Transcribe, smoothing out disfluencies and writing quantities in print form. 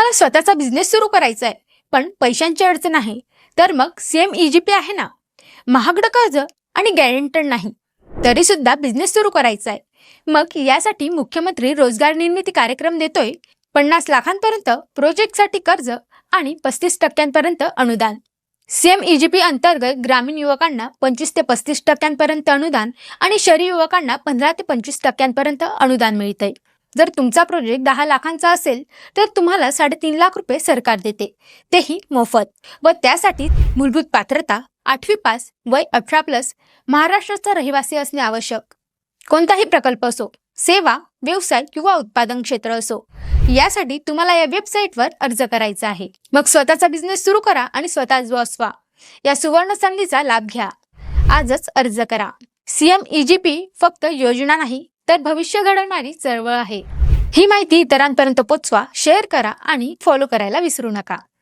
तुम्हाला स्वतःचा बिझनेस सुरू करायचा आहे, पण पैशांची अडचण आहे, तर मग CMEGP आहे ना. महागडं कर्ज आणि गॅरंटेड नाही, तरी सुद्धा बिझनेस सुरू करायचा आहे. मग यासाठी मुख्यमंत्री रोजगार निर्मिती कार्यक्रम देतोय. 50 लाखांपर्यंत प्रोजेक्टसाठी कर्ज आणि 35% अनुदान. CMEGP अंतर्गत ग्रामीण युवकांना 25 ते 35% अनुदान आणि शहरी युवकांना 15 ते 25% अनुदान मिळतंय. जर तुमचा प्रोजेक्ट 10 लाखांचा असेल तर तुम्हाला 3.5 लाख रुपये सरकार देते, तेही मोफत. व त्यासाठी मूलभूत पात्रता 8वी पास, वय 18+, महाराष्ट्राचा रहिवासी असणे आवश्यक. कोणताही प्रकल्प असो, सेवा, व्यवसाय किंवा उत्पादन क्षेत्र असो, यासाठी तुम्हाला या वेबसाईटवर अर्ज करायचा आहे. मग स्वतःचा बिझनेस सुरू करा आणि स्वतःच बॉस व्हा. या सुवर्ण संधीचा लाभ घ्या. आजच अर्ज करा. CMEGP फक्त योजना नाही, तर भविष्य घडवणारी चळवळ आहे. ही माहिती इतरांपर्यंत पोहोचवा, शेअर करा आणि फॉलो करायला विसरू नका.